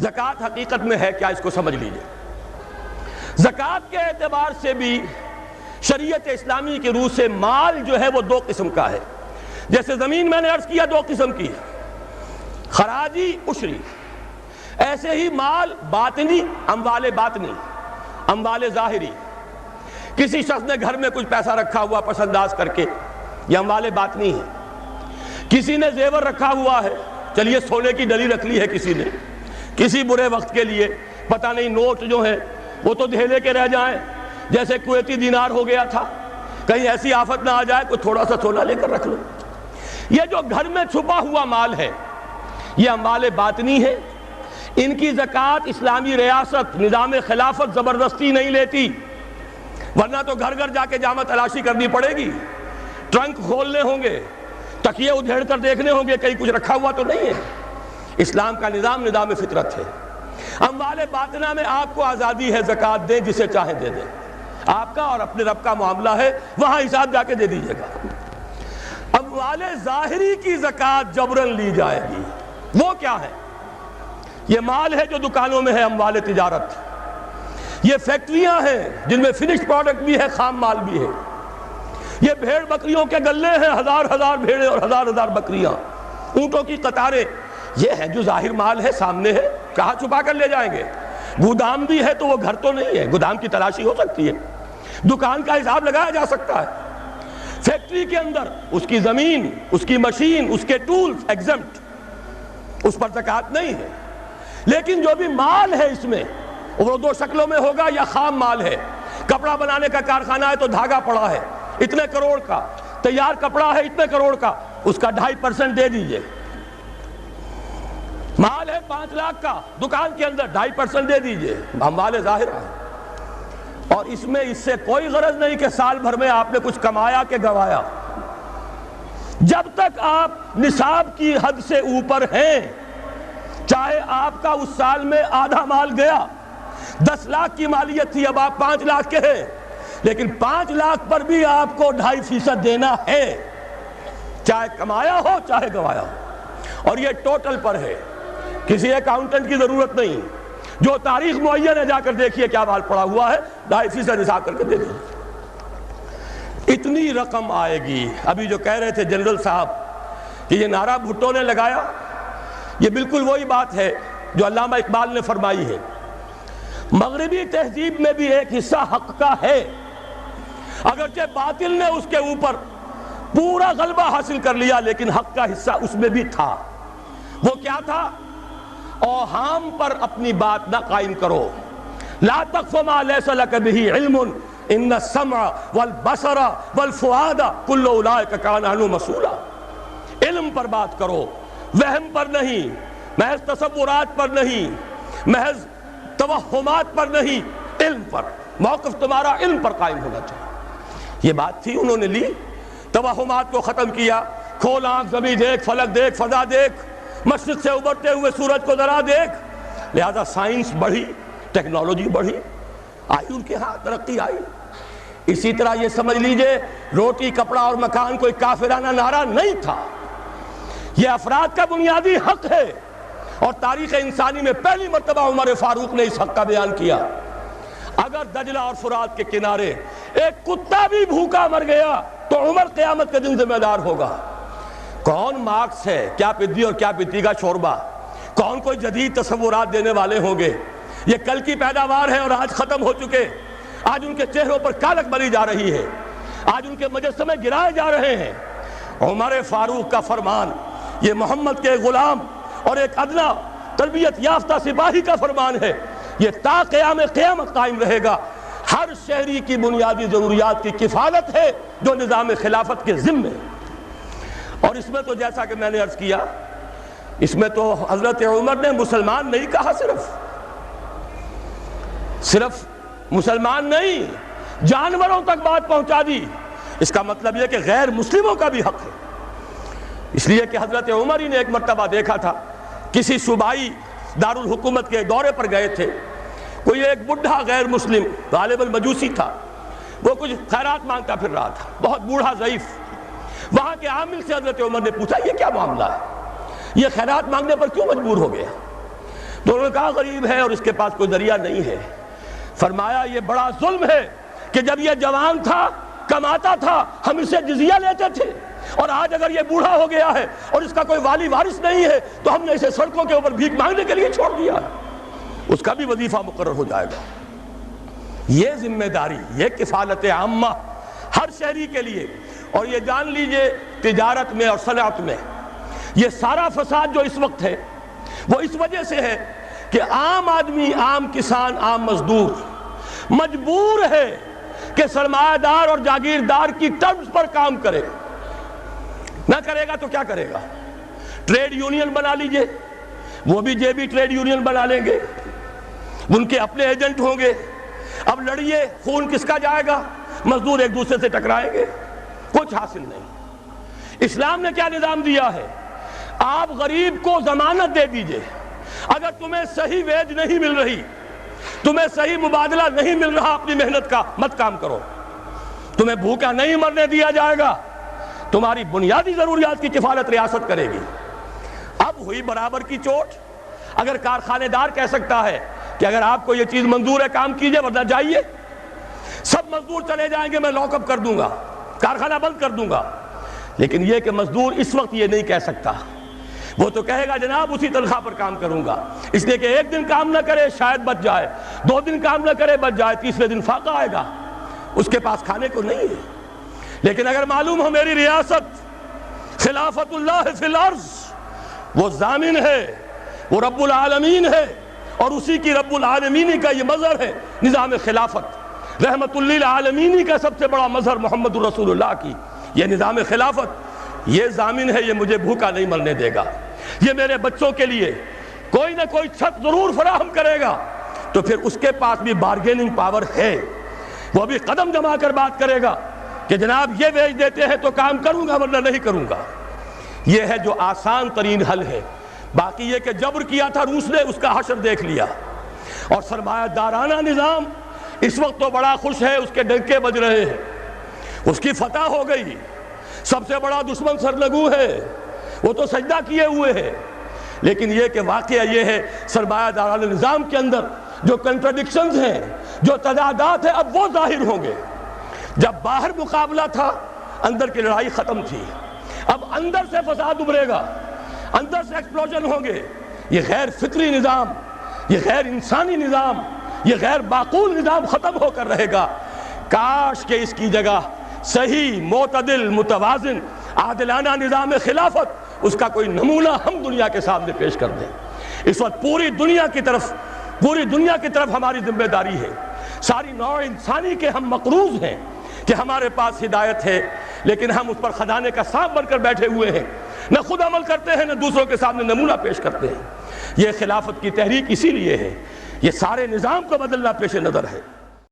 زکوٰۃ حقیقت میں ہے کیا، اس کو سمجھ لیجئے۔ زکوٰۃ کے اعتبار سے بھی شریعت اسلامی کی روح سے مال جو ہے وہ دو قسم کا ہے۔ جیسے زمین میں نے عرض کیا دو قسم کی ہے، خراجی عشری، ایسے ہی مال باطنی، اموال باطنی، اموال ظاہری۔ کسی شخص نے گھر میں کچھ پیسہ رکھا ہوا پس انداز کر کے، یہ اموال باطنی ہے۔ کسی نے زیور رکھا ہوا ہے، چلیے سونے کی ڈلی رکھ لی ہے کسی نے، کسی برے وقت کے لیے، پتہ نہیں نوٹ جو ہیں وہ تو دھیلے کے رہ جائیں، جیسے کویتی دینار ہو گیا تھا، کہیں ایسی آفت نہ آ جائے کوئی تھوڑا سا سونا لے کر رکھ لو۔ یہ جو گھر میں چھپا ہوا مال ہے یہ اموال باطنی ہے، ان کی زکوٰۃ اسلامی ریاست نظام خلافت زبردستی نہیں لیتی، ورنہ تو گھر گھر جا کے جامع تلاشی کرنی پڑے گی، ٹرنک کھولنے ہوں گے، تکیے ادھیڑ کر دیکھنے ہوں گے کہیں کچھ رکھا ہوا تو نہیں ہے۔ اسلام کا نظام نظام فطرت ہے۔ اموال باطنہ میں آپ کو آزادی ہے، زکوٰۃ دیں جسے چاہیں دے دیں، آپ کا اور اپنے رب کا معاملہ ہے، وہاں حساب جا کے دے دیجئے گا۔ اموال ظاہری کی زکوٰۃ جبراً لی جائے گی۔ وہ کیا ہے؟ یہ مال ہے جو دکانوں میں ہے، اموال تجارت، یہ فیکٹریاں ہیں جن میں فنشڈ پروڈکٹ بھی ہے، خام مال بھی ہے، یہ بھیڑ بکریوں کے گلے ہیں، ہزار ہزار بھیڑیں اور ہزار ہزار بکریاں، اونٹوں کی قطاریں، یہ ہے جو ظاہر مال ہے، سامنے ہے، کہاں چھپا کر لے جائیں گے؟ گودام بھی ہے تو وہ گھر تو نہیں ہے، گودام کی تلاشی ہو سکتی ہے، دکان کا حساب لگایا جا سکتا ہے۔ فیکٹری کے اندر اس کی زمین، اس کی مشین، اس کے ٹولز ایگزمپٹ، اس پر زکوٰۃ نہیں ہے۔ لیکن جو بھی مال ہے اس میں وہ دو شکلوں میں ہوگا، یا خام مال ہے، کپڑا بنانے کا کارخانہ ہے تو دھاگا پڑا ہے اتنے کروڑ کا، تیار کپڑا ہے اتنے کروڑ کا، اس کا 2.5% دے دیجئے۔ مال ہے 5 لاکھ کا دکان کے اندر، 2.5% دے دیجئے، اموال ظاہرہ ہے۔ اور اس میں اس سے کوئی غرض نہیں کہ سال بھر میں آپ نے کچھ کمایا کہ گوایا، جب تک آپ نصاب کی حد سے اوپر ہیں، چاہے آپ کا اس سال میں آدھا مال گیا، 10 لاکھ کی مالیت تھی، اب آپ 5 لاکھ کے ہیں، لیکن 5 لاکھ پر بھی آپ کو 2.5% دینا ہے، چاہے کمایا ہو چاہے گوایا ہو۔ اور یہ ٹوٹل پر ہے، کسی اکاؤنٹنٹ کی ضرورت نہیں، جو تاریخ معین ہے جا کر دیکھیے کیا مال پڑا ہوا ہے، 2.5% حساب کر کے دے دیجیے۔ اتنی رقم آئے گی۔ ابھی جو کہہ رہے تھے جنرل صاحب کہ یہ نعرہ بھٹو نے لگایا، یہ بالکل وہی بات ہے جو علامہ اقبال نے فرمائی ہے، مغربی تہذیب میں بھی ایک حصہ حق کا ہے، اگرچہ باطل نے اس کے اوپر پورا غلبہ حاصل کر لیا، لیکن حق کا حصہ اس میں بھی تھا۔ وہ کیا تھا؟ اوہام پر اپنی بات نہ قائم کرو، لا تقف ما لیس لک بہ علم ان السمع والبصر والفؤاد کل اولئک کان عنہ مسئولا۔ علم پر بات کرو، وہم پر نہیں، محض تصورات پر نہیں، محض توہمات پر نہیں، علم پر، موقف تمہارا علم پر قائم ہونا چاہیے۔ یہ بات تھی، انہوں نے لی، توہمات کو ختم کیا، کھول آنکھ، زمین دیکھ، فلک دیکھ، فضا دیکھ، مشرق سے ابھرتے ہوئے سورج کو ذرا دیکھ۔ لہذا سائنس بڑھی، ٹیکنالوجی بڑھی، آئی ان کے ہاں ترقی آئی۔ اسی طرح یہ سمجھ لیجئے روٹی، کپڑا اور مکان کوئی کافرانہ نعرہ نہیں تھا، یہ افراد کا بنیادی حق ہے، اور تاریخ انسانی میں پہلی مرتبہ عمر فاروق نے اس حق کا بیان کیا۔ اگر دجلہ اور فرات کے کنارے ایک کتا بھی بھوکا مر گیا تو عمر قیامت کے دن ذمہ دار ہوگا۔ کون مارکس ہے، کیا پدی اور کیا پتی کا شوربہ، کون کوئی جدید تصورات دینے والے ہوں گے؟ یہ کل کی پیداوار ہے اور آج ختم ہو چکے، آج ان کے چہروں پر کالک بری جا رہی ہے، آج ان کے مجسمے گرائے جا رہے ہیں۔ عمر فاروق کا فرمان، یہ محمد کے غلام اور ایک ادنا تربیت یافتہ سپاہی کا فرمان ہے، یہ تا قیامت قائم رہے گا۔ ہر شہری کی بنیادی ضروریات کی کفالت ہے جو نظام خلافت کے ذمے ہے۔ اور اس میں تو جیسا کہ میں نے عرض کیا، اس میں تو حضرت عمر نے مسلمان نہیں کہا، صرف مسلمان نہیں، جانوروں تک بات پہنچا دی۔ اس کا مطلب یہ کہ غیر مسلموں کا بھی حق ہے۔ اس لیے کہ حضرت عمر ہی نے ایک مرتبہ دیکھا تھا، کسی صوبائی دارالحکومت کے دورے پر گئے تھے، کوئی ایک بڈھا غیر مسلم غالباً مجوسی تھا، وہ کچھ خیرات مانگتا پھر رہا تھا، بہت بوڑھا ضعیف۔ وہاں کے عامل سے حضرت عمر نے پوچھا یہ کیا معاملہ ہے، یہ خیرات مانگنے پر کیوں مجبور ہو گیا؟ تو انہوں نے کہا غریب ہے اور اس کے پاس کوئی ذریعہ نہیں ہے۔ فرمایا یہ بڑا ظلم ہے کہ جب یہ جوان تھا، کماتا تھا، ہم اسے جزیہ لیتے تھے، اور آج اگر یہ بوڑھا ہو گیا ہے اور اس کا کوئی والی وارث نہیں ہے تو ہم نے اسے سڑکوں کے اوپر بھیک مانگنے کے لیے چھوڑ دیا، اس کا بھی وظیفہ مقرر ہو جائے گا۔ یہ ذمہ داری، یہ کفالت عامہ ہر شہری کے لیے۔ اور یہ جان لیجئے تجارت میں اور صنعت میں یہ سارا فساد جو اس وقت ہے وہ اس وجہ سے ہے کہ عام آدمی، عام کسان، عام مزدور مجبور ہے کہ سرمایہ دار اور جاگیردار کی ٹرمز پر کام کرے۔ نہ کرے گا تو کیا کرے گا؟ ٹریڈ یونین بنا لیجئے، وہ بھی جیبی ٹریڈ یونین بنا لیں گے، ان کے اپنے ایجنٹ ہوں گے۔ اب لڑیے، خون کس کا جائے گا؟ مزدور ایک دوسرے سے ٹکرائیں گے، کچھ حاصل نہیں۔ اسلام نے کیا نظام دیا ہے؟ آپ غریب کو ضمانت دے دیجئے، اگر تمہیں صحیح ویج نہیں مل رہی، تمہیں صحیح مبادلہ نہیں مل رہا اپنی محنت کا، مت کام کرو، تمہیں بھوکا نہیں مرنے دیا جائے گا، تمہاری بنیادی ضروریات کی کفالت ریاست کرے گی۔ اب ہوئی برابر کی چوٹ۔ اگر کارخانے دار کہہ سکتا ہے کہ اگر آپ کو یہ چیز منظور ہے کام کیجئے ورنہ جائیے، سب مزدور چلے جائیں گے، میں لاک اپ کر دوں گا، کارخانہ بند کر دوں گا، لیکن یہ کہ مزدور اس وقت یہ نہیں کہہ سکتا، وہ تو کہے گا جناب اسی تنخواہ پر کام کروں گا، اس لیے کہ ایک دن کام نہ کرے شاید بچ جائے، 2 دن کام نہ کرے بچ جائے، تیسرے دن فاقہ آئے گا، اس کے پاس کھانے کو نہیں ہے۔ لیکن اگر معلوم ہو میری ریاست خلافت اللہ فی الارض، وہ ضامن ہے، وہ رب العالمین ہے، اور اسی کی رب العالمینی کا یہ مظہر ہے نظام خلافت، رحمت للعالمینی کا سب سے بڑا مظہر محمد الرسول اللہ کی یہ نظام خلافت، یہ ضامن ہے، یہ مجھے بھوکا نہیں مرنے دے گا، یہ میرے بچوں کے لیے کوئی نہ کوئی چھت ضرور فراہم کرے گا، تو پھر اس کے پاس بھی بارگیننگ پاور ہے، وہ بھی قدم جما کر بات کرے گا کہ جناب یہ ویج دیتے ہیں تو کام کروں گا ورنہ نہیں کروں گا۔ یہ ہے جو آسان ترین حل ہے۔ باقی یہ کہ جبر کیا تھا روس نے، اس کا حشر دیکھ لیا، اور سرمایہ دارانہ نظام اس وقت تو بڑا خوش ہے، اس کے ڈنکے بج رہے ہیں، اس کی فتح ہو گئی، سب سے بڑا دشمن سرنگو ہے، وہ تو سجدہ کیے ہوئے ہے۔ لیکن یہ کہ واقعہ یہ ہے سرمایہ دارانہ نظام کے اندر جو کنٹرڈکشنز ہیں، جو تضادات ہیں، اب وہ ظاہر ہوں گے۔ جب باہر مقابلہ تھا، اندر کی لڑائی ختم تھی، اب اندر سے فساد ابھرے گا، اندر سے ایکسپلوژن ہوں گے۔ یہ غیر فطری نظام، یہ غیر انسانی نظام، یہ غیر معقول نظام ختم ہو کر رہے گا۔ کاش کہ اس کی جگہ صحیح، معتدل، متوازن، عادلانہ نظام خلافت، اس کا کوئی نمونہ ہم دنیا کے سامنے پیش کر دیں۔ اس وقت پوری دنیا کی طرف ہماری ذمہ داری ہے، ساری نوع انسانی کے ہم مقروض ہیں کہ ہمارے پاس ہدایت ہے، لیکن ہم اس پر خزانے کا سانپ بن کر بیٹھے ہوئے ہیں، نہ خود عمل کرتے ہیں نہ دوسروں کے سامنے نمونہ پیش کرتے ہیں۔ یہ خلافت کی تحریک اسی لیے ہے، یہ سارے نظام کو بدلنا پیش نظر ہے۔